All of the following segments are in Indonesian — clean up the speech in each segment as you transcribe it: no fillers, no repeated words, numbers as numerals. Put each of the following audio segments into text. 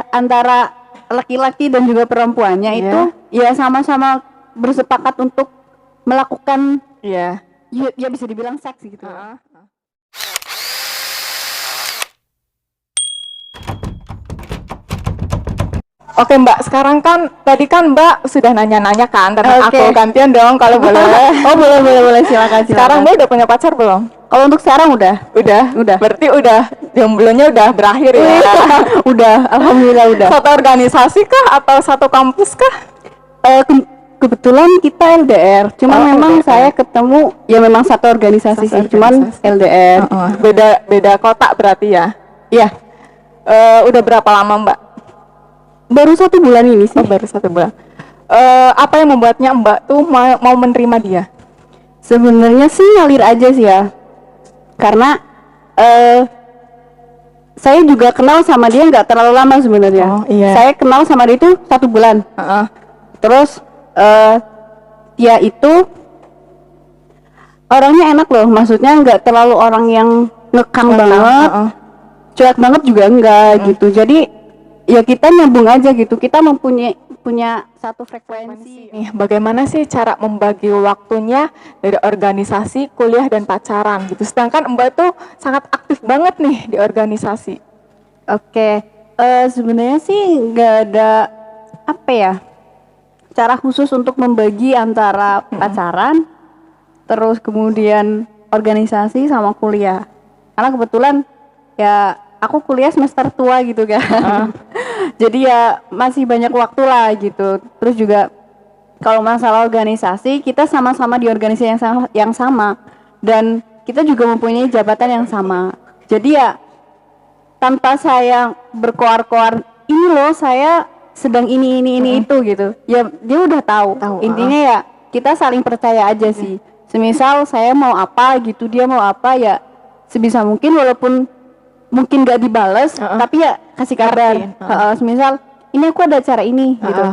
antara laki-laki dan juga perempuannya itu ya sama-sama bersepakat untuk melakukan ya bisa dibilang seks gitu. Oke Mbak, sekarang kan tadi kan Mbak sudah nanya-nanya kan tentang aku, gantian dong kalau boleh. Oh boleh silakan. Sekarang Mbak udah punya pacar belum? Kalau untuk sekarang udah. Berarti udah jomblonya udah berakhir ya? Udah, alhamdulillah udah. Satu organisasi kah atau satu kampus kah? Kebetulan kita LDR, cuma memang LDR. Saya ketemu ya memang satu organisasi sih, cuman LDR. Beda kota berarti ya? Iya. Udah berapa lama Mbak? Baru 1 bulan ini sih. Baru 1 bulan. Apa yang membuatnya Mbak tuh mau menerima dia? Sebenarnya sih ngalir aja sih ya. Karena saya juga kenal sama dia nggak terlalu lama sebenarnya. Saya kenal sama dia itu 1 bulan. Terus dia itu orangnya enak loh. Maksudnya nggak terlalu orang yang ngekang banget, cuek banget juga enggak gitu. Jadi ya kita nyambung aja gitu, kita punya satu frekuensi. Nih, bagaimana sih cara membagi waktunya dari organisasi, kuliah dan pacaran gitu? Sedangkan Mbak tuh sangat aktif banget nih di organisasi. Oke, sebenarnya sih nggak ada cara khusus untuk membagi antara pacaran, terus kemudian organisasi sama kuliah. Karena kebetulan ya aku kuliah semester tua gitu kan. Jadi ya masih banyak waktu lah gitu. Terus juga kalau masalah organisasi, kita sama-sama di organisasi yang sama dan kita juga mempunyai jabatan yang sama. Jadi ya tanpa saya berkoar-koar, ini loh saya sedang ini itu gitu. Ya dia udah tahu. Intinya ya kita saling percaya aja sih. Semisal saya mau apa gitu, dia mau apa ya sebisa mungkin walaupun mungkin gak dibales, tapi ya kasih kabar. Semisal ini aku ada acara ini gitu.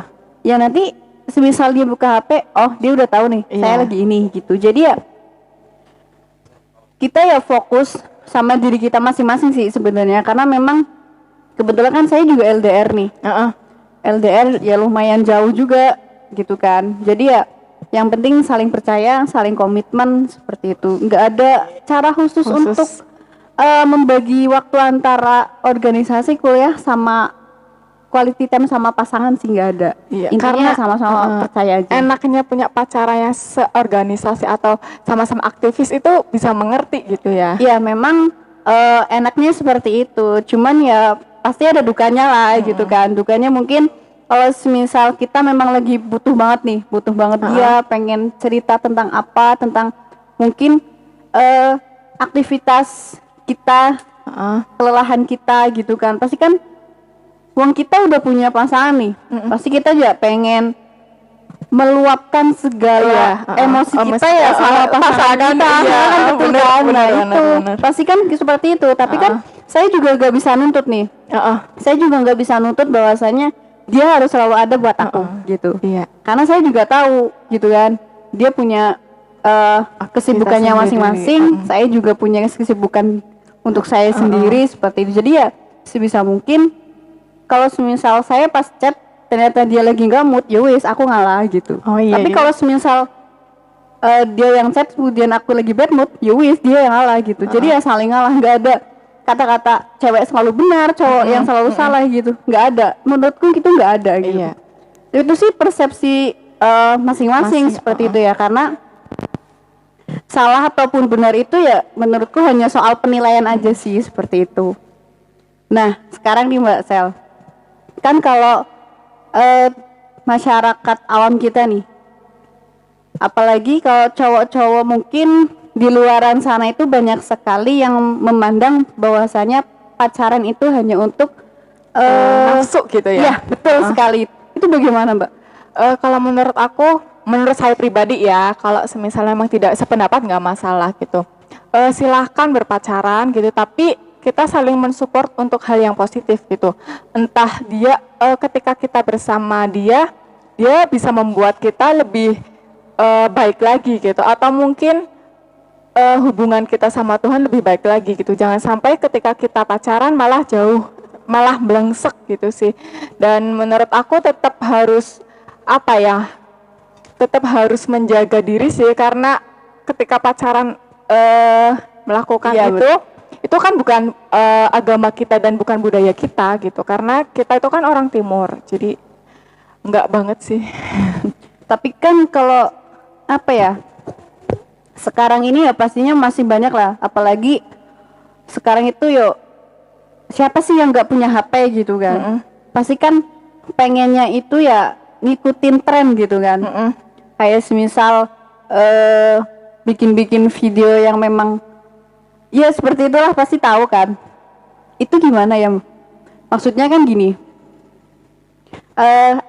Ya nanti semisal dia buka HP, oh dia udah tahu nih saya lagi ini gitu. Jadi ya kita ya fokus sama diri kita masing-masing sih sebenarnya, karena memang kebetulan kan saya juga LDR nih. LDR ya lumayan jauh juga gitu kan. Jadi ya yang penting saling percaya, saling komitmen seperti itu. Nggak ada cara khusus untuk membagi waktu antara organisasi, kuliah sama quality time sama pasangan sih nggak ada. Intinya sama-sama percaya aja. Enaknya punya pacar yang seorganisasi atau sama-sama aktivis itu bisa mengerti gitu ya. Iya memang enaknya seperti itu. Cuman ya pasti ada dukanya lah gitu kan. Dukanya mungkin kalau misal kita memang lagi butuh banget dia pengen cerita tentang apa, tentang mungkin aktivitas kita, kelelahan kita gitu kan. Pasti kan uang kita udah punya pasangan nih, pasti kita juga pengen meluapkan segala emosi kita ya sama pasangan kita. Betul. Pasti kan seperti itu. Tapi kan saya juga gak bisa nuntut nih. Saya juga gak bisa nuntut bahwasanya dia harus selalu ada buat aku gitu. Karena saya juga tahu gitu kan, dia punya kesibukannya masing-masing. Saya juga punya kesibukan untuk saya sendiri seperti itu. Jadi ya sebisa mungkin kalau semisal saya pas chat ternyata dia lagi nggak mood, ya wis aku ngalah gitu. Tapi kalau semisal dia yang chat kemudian aku lagi bad mood, ya wis dia yang ngalah gitu. Jadi ya saling ngalah, nggak ada kata-kata cewek selalu benar, cowok yang selalu salah gitu. Nggak ada. Menurutku itu nggak ada gitu. Itu sih persepsi masing-masing seperti itu ya, karena salah ataupun benar itu ya menurutku hanya soal penilaian aja sih seperti itu. Nah sekarang nih Mbak Sel, kan kalau masyarakat awam kita nih, apalagi kalau cowok-cowok mungkin di luaran sana itu banyak sekali yang memandang bahwasanya pacaran itu hanya untuk nafsu gitu ya. Iya betul sekali. Itu bagaimana Mbak? Kalau menurut saya pribadi ya, kalau misalnya memang tidak sependapat nggak masalah gitu. Silahkan berpacaran gitu, tapi kita saling mensupport untuk hal yang positif gitu. Entah dia ketika kita bersama dia bisa membuat kita lebih baik lagi gitu, atau mungkin hubungan kita sama Tuhan lebih baik lagi gitu. Jangan sampai ketika kita pacaran malah jauh malah blengsek gitu sih. Dan menurut aku tetap harus tetap harus menjaga diri sih, karena ketika pacaran melakukan itu kan bukan agama kita dan bukan budaya kita gitu, karena kita itu kan orang timur, jadi enggak banget sih. Tapi kan kalau sekarang ini ya pastinya masih banyak lah, apalagi sekarang itu siapa sih yang nggak punya HP gitu kan. Pasti kan pengennya itu ya ngikutin tren gitu kan. Kayak semisal bikin video yang memang ya seperti itulah, pasti tahu kan itu gimana ya, maksudnya kan gini,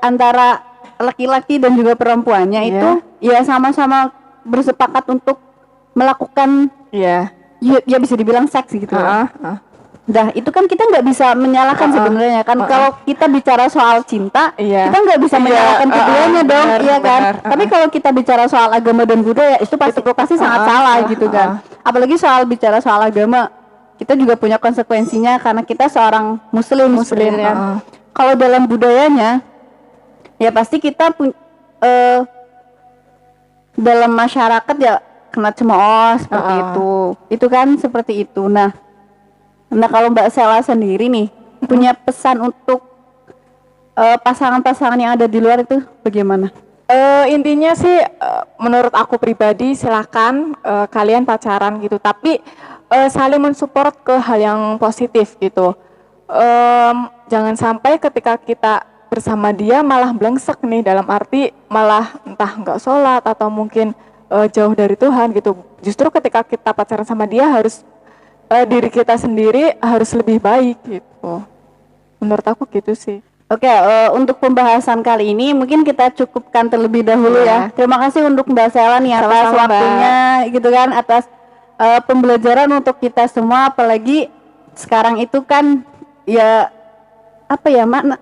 antara laki-laki dan juga perempuannya itu ya sama-sama bersepakat untuk melakukan ya bisa dibilang seks gitu. Dah itu kan kita nggak bisa menyalahkan sebenarnya kan. Kalau kita bicara soal cinta, kita nggak bisa menyalahkan keduanya dong, iya kan. Tapi kalau kita bicara soal agama dan budaya, itu pasti sangat salah gitu kan. Apalagi soal bicara soal agama, kita juga punya konsekuensinya karena kita seorang muslim kan. Kalau dalam budayanya, ya pasti kita dalam masyarakat ya kena cemooh seperti itu. Itu kan seperti itu. Nah kalau Mbak Sela sendiri nih punya pesan untuk pasangan-pasangan yang ada di luar itu bagaimana? Intinya sih menurut aku pribadi silakan kalian pacaran gitu, tapi saling mensupport ke hal yang positif gitu. Jangan sampai ketika kita bersama dia malah blengsek nih, dalam arti malah entah nggak sholat atau mungkin jauh dari Tuhan gitu. Justru ketika kita pacaran sama dia harus diri kita sendiri harus lebih baik gitu. Menurut aku gitu sih. Oke, untuk pembahasan kali ini mungkin kita cukupkan terlebih dahulu ya. Terima kasih untuk Mbak Sela nih atas waktunya gitu kan, atas pembelajaran untuk kita semua, apalagi sekarang itu kan ya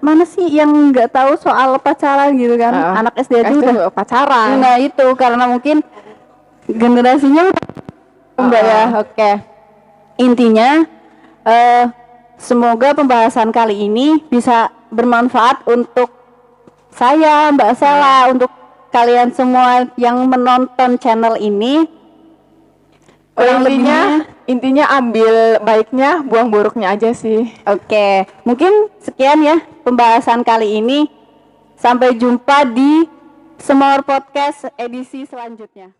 mana sih yang nggak tahu soal pacaran gitu kan. Anak SD aja udah pacaran. Nah itu karena mungkin generasinya enggak ya. Oke. Intinya semoga pembahasan kali ini bisa bermanfaat untuk saya, Mbak Sela, untuk kalian semua yang menonton channel ini. Intinya ambil baiknya, buang buruknya aja sih. Oke, mungkin sekian ya pembahasan kali ini. Sampai jumpa di Semawar Podcast edisi selanjutnya.